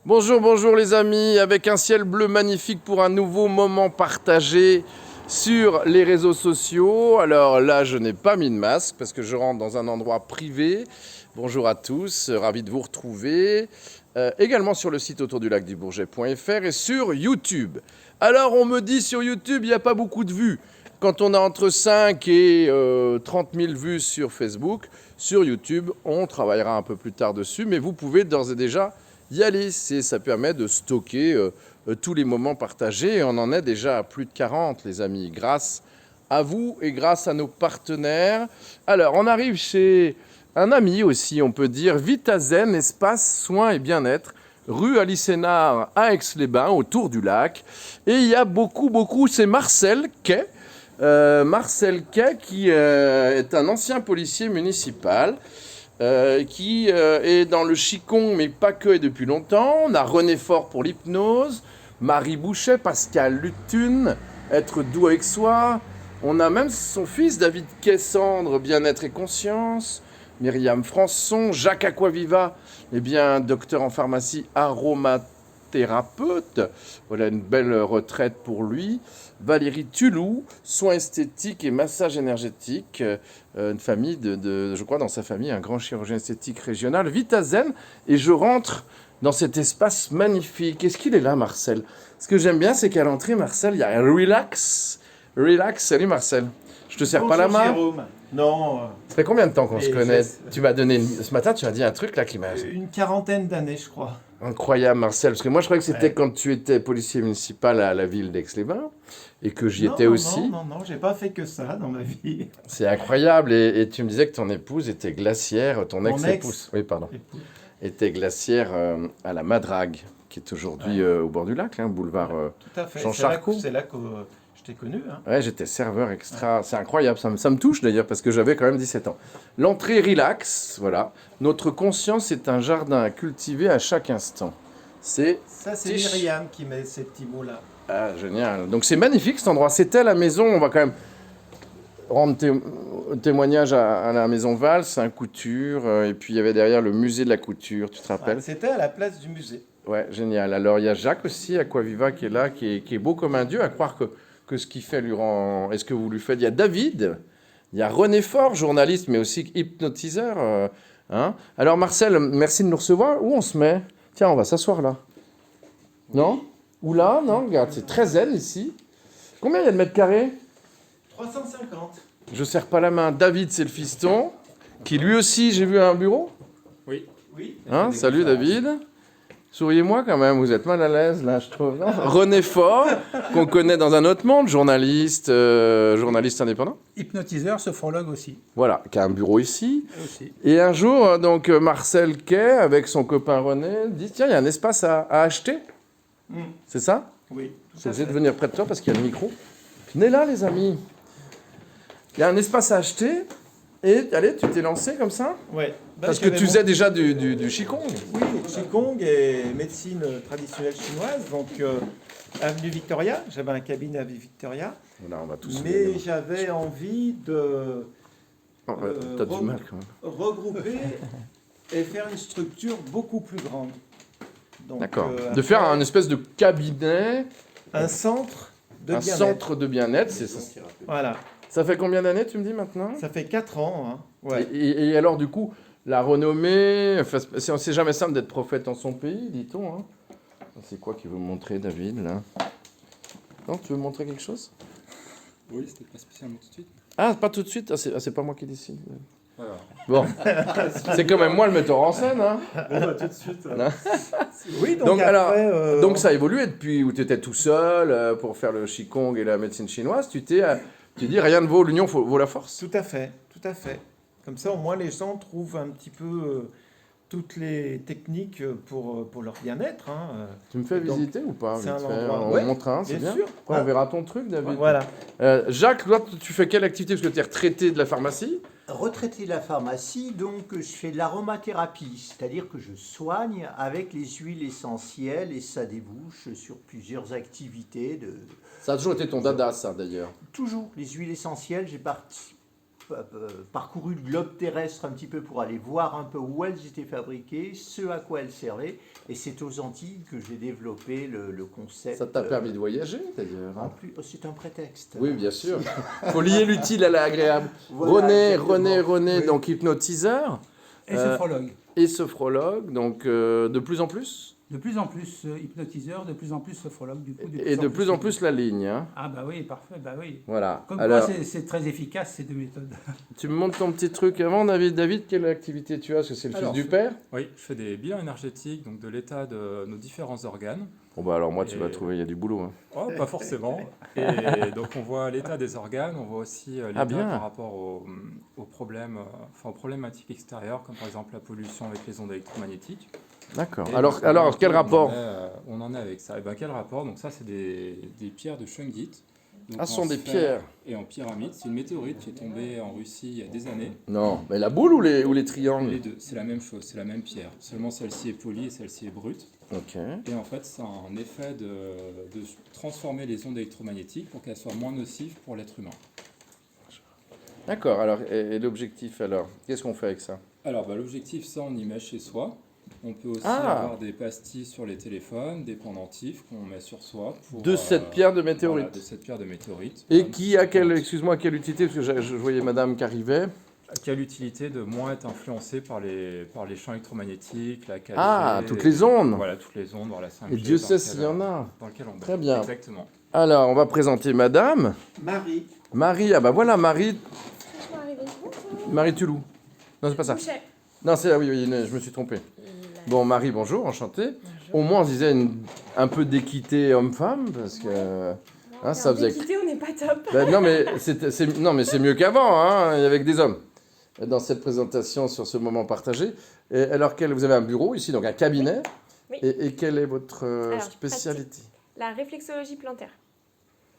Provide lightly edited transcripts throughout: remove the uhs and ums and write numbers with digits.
Bonjour, bonjour les amis, avec un ciel bleu magnifique pour un nouveau moment partagé sur les réseaux sociaux. Alors là, je n'ai pas mis de masque parce que je rentre dans un endroit privé. Bonjour à tous, ravi de vous retrouver. Également sur le site autourdulacdubourget.fr et sur YouTube. Alors on me dit sur YouTube, il n'y a pas beaucoup de vues. Quand on a entre 5 et 30 000 vues sur Facebook, sur YouTube, on travaillera un peu plus tard dessus, mais vous pouvez d'ores et déjà y aller. Ça permet de stocker tous les moments partagés et on en est déjà à plus de 40, les amis, grâce à vous et grâce à nos partenaires. Alors, on arrive chez un ami aussi, on peut dire, Vitazen, espace soins et bien-être, rue Alice-Sénard à Aix-les-Bains, autour du lac. Et il y a beaucoup, c'est Marcel Quay. Marcel Quay qui est un ancien policier municipal qui est dans le Qigong, mais pas que, et depuis longtemps. On a René Fort pour l'hypnose, Marie Boucher, Pascal Lutune, être doux avec soi. On a même son fils, David Cassandre, bien-être et conscience. Myriam Françon, Jacques Aquaviva, eh bien, docteur en pharmacie aromathérapeute. Voilà une belle retraite pour lui. Valérie Tulou, soins esthétiques et massage énergétique. Une famille je crois, dans sa famille, un grand chirurgien esthétique régional, Vitazen. Et je rentre dans cet espace magnifique. Est-ce qu'il est là, Marcel? Ce que j'aime bien, c'est qu'à l'entrée, Marcel, il y a un relax. Relax, salut Marcel. Je te serre pas la main. Jérôme. Non. Ça fait combien de temps qu'on se connaît? je- Tu m'as donné ce matin, tu m'as dit un truc là qui m'a Une quarantaine d'années, je crois. incroyable, Marcel. Parce que moi, je croyais que c'était Ouais. quand tu étais policier municipal à la ville d'Aix-les-Bains et que j'y Non, étais non, aussi. non, j'ai pas fait que ça dans ma vie. C'est incroyable. Et tu me disais que ton épouse était glacière, ton Mon ex-épouse, oui, pardon, Épouse. était glacière à la Madrague, qui est aujourd'hui au bord du lac, hein, boulevard Tout à fait. Jean C'est là, Charcot. c'est là que je t'ai connu. Hein. Ouais, j'étais serveur extra. C'est incroyable, ça me touche d'ailleurs parce que j'avais quand même 17 ans. L'entrée relax, voilà. Notre conscience est un jardin à cultiver à chaque instant. C'est Ça, c'est Tiche. Myriam qui met ces petits mots-là. génial. Donc c'est magnifique cet endroit. C'était la maison, on va quand même rendre témoignage à la maison Valls, un couture, et puis il y avait derrière le musée de la couture, tu te rappelles? Ouais, c'était à la place du musée. Ouais, génial. Alors il y a Jacques aussi, Aquaviva, qui est là, qui est beau comme un dieu, à croire que ce qu'il fait lui rend... Est-ce que vous lui faites? Il y a David, il y a René Fort, journaliste, mais aussi hypnotiseur. Hein. Alors Marcel, merci de nous recevoir. Où on se met? Tiens, on va s'asseoir là. Non? Ou là? Non, regarde, c'est très zen ici. Combien il y a de mètres carrés? 350. Je serre pas la main. David, c'est le fiston, qui lui aussi, j'ai vu un bureau. Oui. Hein, salut David. Souriez-moi quand même, vous êtes mal à l'aise là, je trouve. Non. René Fort, qu'on connaît dans un autre monde, journaliste, journaliste indépendant. Hypnotiseur, sophrologue aussi. Voilà, qui a un bureau ici. aussi. Et un jour, donc Marcel Quay, avec son copain René, dit tiens, il y a un espace à acheter. C'est ça? Oui. C'est obligé de venir près de toi parce qu'il y a le micro. Venez là, les amis. Il y a un espace à acheter. Et allez, tu t'es lancé comme ça? Ouais. Parce que tu faisais déjà du Qigong. Oui, Qigong et médecine traditionnelle chinoise. Donc, avenue Victoria. J'avais un cabinet à Victoria. Là, on va tous Mais j'avais envie de Oh, t'as du mal quand même. regrouper et faire une structure beaucoup plus grande. Donc, D'accord. après, De faire un espèce de cabinet, un centre de un bien-être. centre de bien-être, c'est ça. Voilà. Ça fait combien d'années, tu me dis maintenant? Ça fait 4 ans. Hein. Ouais. Et alors, du coup, la renommée, enfin, c'est jamais simple d'être prophète en son pays, dit-on. Hein. C'est quoi qu'il veut montrer, David, là? Non, tu veux montrer quelque chose? Oui, c'était pas spécialement tout de suite. Ah, pas tout de suite? C'est pas moi qui décide. Voilà. Bon, c'est quand même moi le metteur en scène. Hein. Bon, bah, tout de suite. Non. Oui, Donc, après, alors, donc ça a évolué depuis où tu étais tout seul pour faire le Qigong et la médecine chinoise. Tu dis rien ne vaut l'union, vaut la force. Tout à fait, tout à fait. Comme ça, au moins, les gens trouvent un petit peu toutes les techniques pour leur bien-être. Hein. Tu me fais Donc, visiter ou pas c'est vite un fait endroit- On ouais, montre un, c'est bien bien. sûr. Après, on verra ton truc, David. Voilà. Jacques, toi, tu fais quelle activité? Parce que tu es retraité de la pharmacie. Retraité de la pharmacie, donc je fais de l'aromathérapie, c'est-à-dire que je soigne avec les huiles essentielles et ça débouche sur plusieurs activités. Ça a toujours été ton dada, ça, d'ailleurs. Toujours les huiles essentielles, parcouru le globe terrestre un petit peu pour aller voir un peu où elles étaient fabriquées, ce à quoi elles servaient. Et c'est aux Antilles que j'ai développé le concept. Ça t'a permis de voyager, d'ailleurs. En Hein. plus, c'est un prétexte. Oui, bien sûr. Il faut lier l'utile à l'agréable. Voilà, René, oui. donc hypnotiseur Et sophrologue. et sophrologue, donc de plus en plus. De plus en plus hypnotiseur, de plus en plus sophrologue. Du coup, Et de plus en plus la ligne. Hein. Ah bah oui, parfait, bah oui. Voilà. Comme Alors, quoi, c'est très efficace ces deux méthodes. tu me montres ton petit truc avant, David. David, quelle activité tu as? Parce que c'est le Alors, fils du père. Oui, je fais des bilans énergétiques, donc de l'état de nos différents organes. Bon, bah alors moi, tu Et- vas trouver, il y a du boulot. Hein. Oh, pas forcément. Et donc on voit l'état des organes, on voit aussi l'état bien. par rapport aux problèmes, aux problématiques extérieures, comme par exemple la pollution avec les ondes électromagnétiques. D'accord. Et Alors, donc, on voit un quel peu où rapport? on en est avec ça. Et ben, quel rapport? Donc ça, c'est des pierres de Shungite. Donc, Ah, ce sont en des sphère pierres. Et en pyramide. C'est une météorite qui est tombée en Russie il y a des années. Non, mais la boule ou les Les triangles? deux, c'est la même chose, c'est la même pierre. Seulement celle-ci est polie et celle-ci est brute. Ok. Et en fait, ça a un effet de transformer les ondes électromagnétiques pour qu'elles soient moins nocives pour l'être humain. D'accord. Alors, et l'objectif alors? Qu'est-ce qu'on fait avec ça? Alors, bah, l'objectif, ça, on y met chez soi. On peut aussi Ah. avoir des pastilles sur les téléphones, des pendentifs qu'on met sur soi. Pour, De cette pierre de météorite. Voilà, de cette pierre de météorite. Et Comme qui a quelle, ça, excuse-moi, quelle utilité? Parce que je voyais madame qui arrivait. qui a l'utilité de moins être influencé par les champs électromagnétiques, la 4G. Ah, toutes les ondes. Voilà, toutes les ondes, voilà, 5G. Et Dieu dans sait lequel- s'il y en a. Dans lequel on Très baigne. bien. Exactement. Alors, on va présenter madame. Marie. Marie, ah bah voilà, Marie Bonjour. Marie Tulou. Non, c'est pas ça. Bouchet. Non, c'est oui, je me suis trompé. Bon, Marie, bonjour, enchanté. Au moins, on se disait un peu d'équité homme-femme, parce que hein, ça faisait... L'équité, on n'est pas top. Ben, non, mais c'est mieux qu'avant, hein, avec des hommes. Dans cette présentation sur ce moment partagé. Et alors, vous avez un bureau ici, donc un cabinet. Oui. Et quelle est votre Alors, spécialité? La réflexologie plantaire,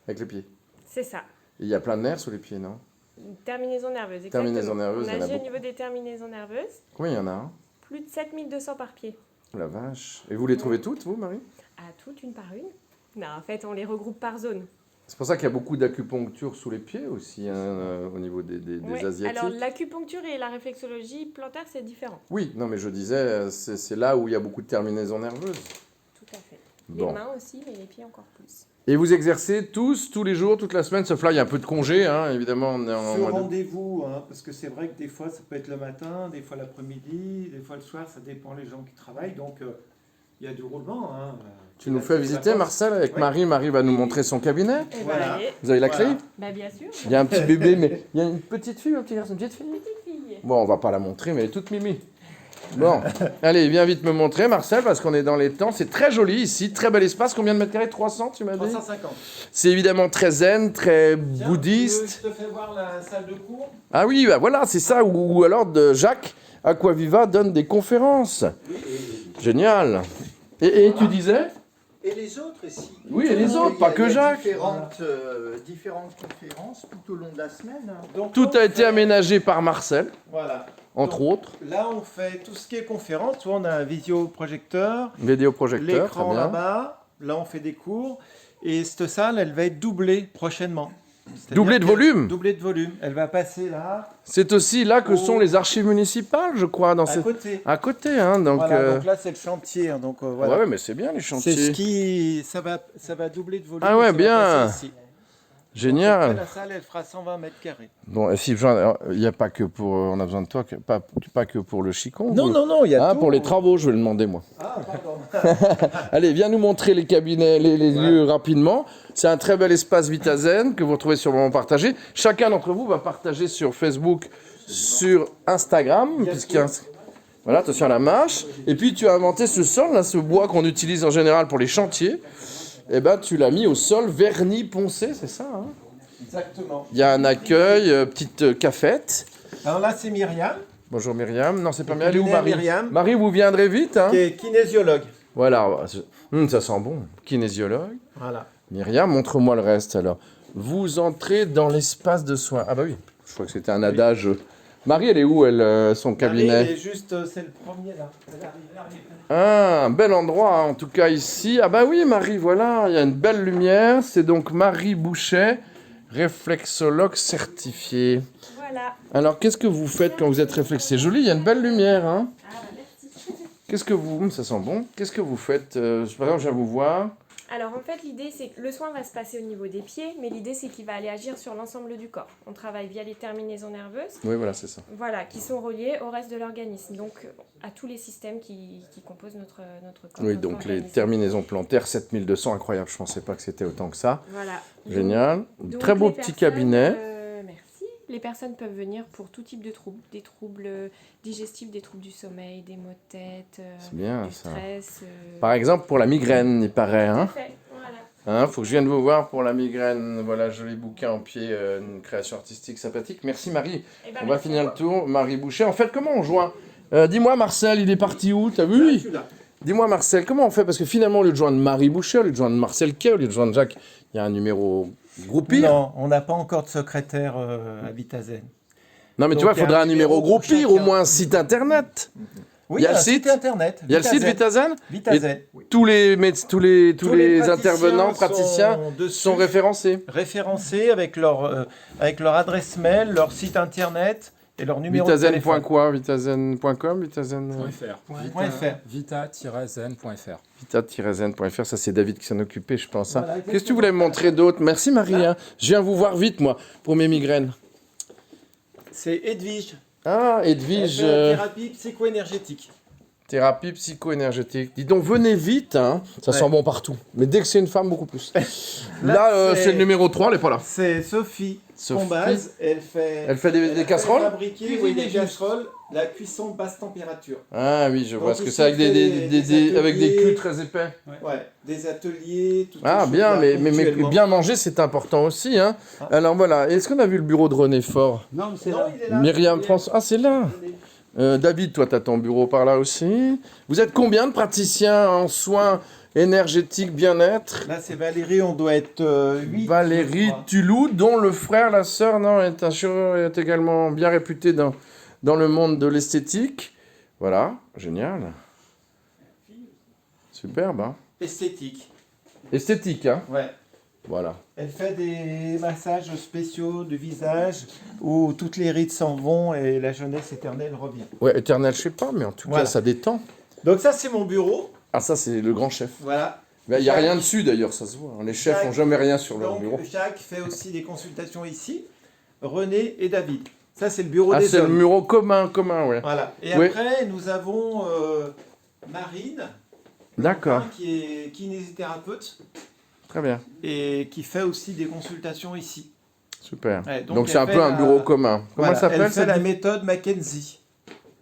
Avec les pieds. c'est ça. Il y a plein de nerfs sous les pieds, non? Une terminaison nerveuse, Terminaison exactement. nerveuse, On il y en a agit au beaucoup. niveau des terminaisons nerveuses. Combien il y en a, hein? Plus de 7200 par pied. Oh la vache. Et vous les trouvez toutes, vous, Marie? À toutes, une par une. Non, en fait, on les regroupe par zone. C'est pour ça qu'il y a beaucoup d'acupuncture sous les pieds aussi, hein, au niveau des Ouais. Asiatiques. Alors, l'acupuncture et la réflexologie plantaire, c'est différent. Oui, non, mais je disais, c'est là où il y a beaucoup de terminaisons nerveuses. Tout à fait. Bon. Les mains aussi, mais les pieds encore plus. Et vous exercez tous les jours, toute la semaine, sauf là, il y a un peu de congé, hein, évidemment. On est en Sur mois de- rendez-vous, hein, parce que c'est vrai que des fois ça peut être le matin, des fois l'après-midi, des fois le soir, ça dépend les gens qui travaillent. Donc il y a du roulement. Hein. Tu nous Là, fais c'est visiter, vacances. Marcel, avec Oui. Marie. Marie va nous montrer son cabinet. Et Voilà. allez. Vous avez la Voilà. clé? Bah, bien sûr. Il y a un petit bébé, mais il y a une petite fille, un petit garçon, une petite fille. Petite fille. Bon, on va pas la montrer, mais elle est toute mimi. Bon, allez, viens vite me montrer, Marcel, parce qu'on est dans les temps. C'est très joli ici, très bel espace. Combien de mètres carrés? 300, tu m'as dit? 350. C'est évidemment très zen, très Tiens, bouddhiste. Je te fais voir la salle de cours. Ah oui, bah voilà, c'est ça. Ou alors Jacques Aquaviva donne des conférences. Oui, Génial. Et tu disais? Et les autres ici. Oui, et les autres, Il y pas a- que il y a Jacques. Différentes conférences tout au long de la semaine. Hein. donc, Tout on a été fait- aménagé par Marcel, Voilà. entre Donc, autres. Là, on fait tout ce qui est conférence. Soit on a un vidéoprojecteur, Vidéoprojecteur, très l'écran bien. là-bas. Là, on fait des cours. Et cette salle, elle va être doublée prochainement. C'est-à-dire Doublé de qu'elle- volume. Doublée de volume. Elle va passer là, C'est aussi là que Oh. sont les archives municipales, je crois, dans à cette... côté. à côté. Hein, donc, Voilà, donc là, c'est le chantier. Hein, donc voilà. Ouais, mais c'est bien les C'est chantiers. ce qui, ça va doubler de volume. Ah ouais, et ça va bien. passer ici. Après, Génial. la salle, elle fera 120 mètres carrés. Bon, et si il n'y a pas que pour... on a besoin de toi, pas que pour le chicon. Non, vous- non, non, il y a Hein, tout. pour les travaux, je vais le demander, moi. Ah, pardon. Allez, viens nous montrer les cabinets, les Voilà. lieux rapidement. C'est un très bel espace Vitazen que vous retrouvez sur Moment Partagé. Chacun d'entre vous va partager sur Facebook, sur Instagram, puisqu'il y a voilà, attention à la marche. Et puis tu as inventé ce sol, là, ce bois qu'on utilise en général pour les chantiers. Eh ben, tu l'as mis au sol verni poncé, c'est ça, hein? Exactement. Il y a un accueil, petite cafette. Alors là, c'est Myriam, Bonjour Myriam. Non, c'est pas Le Myriam. Elle est où, cabinet Marie? Myriam. Marie, vous viendrez vite, hein? qui est kinésiologue. Voilà. Ça sent bon. Kinésiologue. Voilà. Myriam, montre-moi le reste alors. Vous entrez dans l'espace de soins. Ah bah oui, je crois que c'était un adage. Marie, elle est où, elle, son Marie, cabinet? elle est juste, c'est le premier là. Elle arrive. Ah, un bel endroit, hein, en tout cas ici. Ah bah oui, Marie, voilà, il y a une belle lumière. C'est donc Marie Bouchet, réflexologue certifiée. Voilà. Alors, qu'est-ce que vous faites quand vous êtes réflexé? C'est joli, il y a une belle lumière, hein. Ah bah merci. Qu'est-ce que vous... ça sent bon. Qu'est-ce que vous faites par exemple, je viens vous voir. Alors en fait, l'idée c'est que le soin va se passer au niveau des pieds, mais l'idée c'est qu'il va aller agir sur l'ensemble du corps. On travaille via les terminaisons nerveuses, Oui, voilà, c'est ça. voilà, qui sont reliées au reste de l'organisme, donc à tous les systèmes qui composent notre corps. Oui, notre donc les organisme. terminaisons plantaires, 7200, incroyable. Je pensais pas que c'était autant que ça. Voilà. Génial. Donc, Très beau les petit personnes, cabinet. Merci. Les personnes peuvent venir pour tout type de troubles, des troubles digestifs, des troubles du sommeil, des maux de tête, C'est bien, du ça. stress. Par exemple, pour la migraine, il paraît, hein. Tout à fait, voilà. Faut que je vienne vous voir pour la migraine. Voilà, joli bouquin en pied, une création artistique sympathique. Merci Marie. Eh ben, On va merci finir à le vous. tour. Marie Boucher. En fait, comment on joint Dis-moi Marcel, il est parti où? T'as vu? Dis-moi Marcel, comment on fait? Parce que finalement, au lieu de joindre Marie Boucher, au lieu de joindre Marcel Kay, au lieu de joindre Jacques, il y a un numéro groupir. Non, on n'a pas encore de secrétaire à Vitazen. Non, mais Donc, tu vois, il il y a faudrait un un numéro numéro pour groupir, au chacun. moins un site internet. Oui, Il y a un le site internet. Il y a le site Vitazen. Vitazen. Tous les Tous intervenants, praticiens dessus, sont référencés. référencés avec leur adresse mail, leur site internet et leur numéro de téléphone. Vitazen.quoi? Vitazen.com? Vitazen... .fr. Vita-zen.fr. Vita-zen.fr, ça c'est David qui s'en occupait, je pense. Hein. Voilà, Qu'est-ce que tu voulais me montrer d'autre? Merci Marie. Hein. Je viens vous voir vite, moi, pour mes migraines. C'est Edwige. Ah, Elle Edwige, fait la thérapie psycho-énergétique. thérapie psycho-énergétique. Dis donc, venez vite, hein. Ça Ouais. sent bon partout. Mais dès que c'est une femme, beaucoup plus. Là, c'est le numéro 3, elle n'est pas là. C'est Sophie. Sophie. Son base, elle fait des casseroles? fabriquer des casseroles, la cuisson basse température. Ah oui, je vois Donc, ce que ici, c'est, avec on fait des avec des ateliers. culs très épais. Ouais, des ateliers, toutes Ah ces bien, choses-là, mais ponctuellement. bien manger, c'est important aussi. Hein. Ah. Alors voilà, est-ce qu'on a vu le bureau de René Fort? Non, mais c'est Non, là. il est là. Myriam France. Ah, c'est là. David, toi, tu as ton bureau par là aussi. Vous êtes combien de praticiens en soins énergétiques, bien-être? Là, c'est Valérie, on doit être 8. Valérie Tulou, dont le frère, la sœur, non, est un chirurgien, est également bien réputé dans le monde de l'esthétique. Voilà, génial. Superbe, hein. Esthétique. Esthétique, hein. Ouais. Voilà. Elle fait des massages spéciaux du visage où toutes les rides s'en vont et la jeunesse éternelle revient. Ouais, éternel, je sais pas, mais en tout Voilà. cas, ça détend. Donc ça, c'est mon bureau. Ah, ça, c'est le grand chef. Voilà. Il n'y a rien dessus, d'ailleurs, ça se voit. hein. Les chefs Jacques- n'ont jamais rien sur leur Donc bureau. Jacques fait aussi des consultations ici. René et David. Ça, c'est le bureau Ah, des c'est le hommes. bureau commun, ouais. Voilà. Et Oui. après, nous avons Marine, D'accord, qui est kinésithérapeute très bien. et qui fait aussi des consultations ici. Super. Ouais, donc elle c'est un fait peu un la- bureau commun. Comment Voilà, elle s'appelle Elle fait la cette... méthode Mackenzie.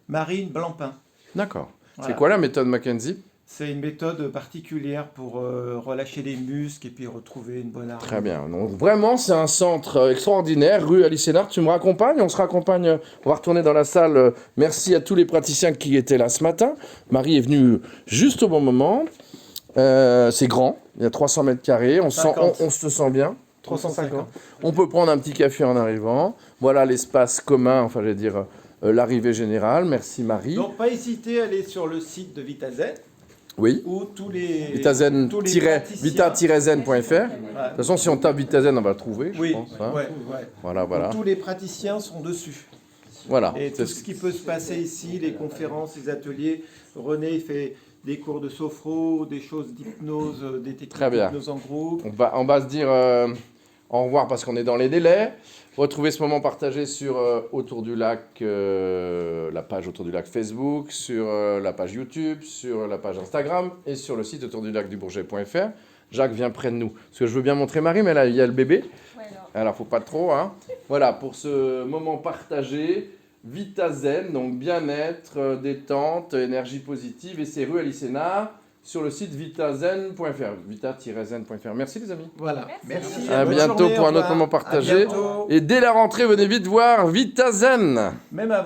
Marine Blancpain. D'accord. Voilà. C'est quoi la méthode Mackenzie? C'est une méthode particulière pour relâcher les muscles et puis retrouver une bonne harmonie. Très bien. Donc vraiment, c'est un centre extraordinaire, rue Alice Sénard. Tu me raccompagnes? On se raccompagne. On va retourner dans la salle. Merci à tous les praticiens qui étaient là ce matin. Marie est venue juste au bon moment. C'est grand. Il y a 300 mètres carrés. On se sent bien. 350. On peut prendre un petit café en arrivant. Voilà l'espace commun, enfin, je vais dire, l'arrivée générale. Merci Marie. Donc, pas hésiter à aller sur le site de Vitazen Oui. où tous les Vita-zen.fr. De Voilà. toute façon, si on tape Vitazen, on va le trouver, je Oui, pense. hein. ouais. Voilà, Donc, voilà. tous les praticiens sont dessus. Voilà. Et C'est tout ce qui peut se passer ici, les conférences, les ateliers. René fait des cours de sophro, des choses d'hypnose, des techniques Très bien. d'hypnose en groupe. On va se dire au revoir parce qu'on est dans les délais. Retrouvez ce moment partagé sur Autour du Lac, la page Autour du Lac Facebook, sur la page YouTube, sur la page Instagram et sur le site autourdulacdubourget.fr. Jacques vient près de nous. Parce que je veux bien montrer Marie, mais là, il y a le bébé. Ouais, alors. Alors, faut pas trop. Hein. Voilà, pour ce moment partagé, Vitazen, donc bien-être, détente, énergie positive. Et c'est rue Alice Sénard sur le site vitazen.fr. Vita-zen.fr. Merci les amis. Voilà. Merci. À Bonne bientôt journée, pour au un autre revoir. moment À partagé. bientôt. Et dès la rentrée, venez vite voir Vitazen. Même avant.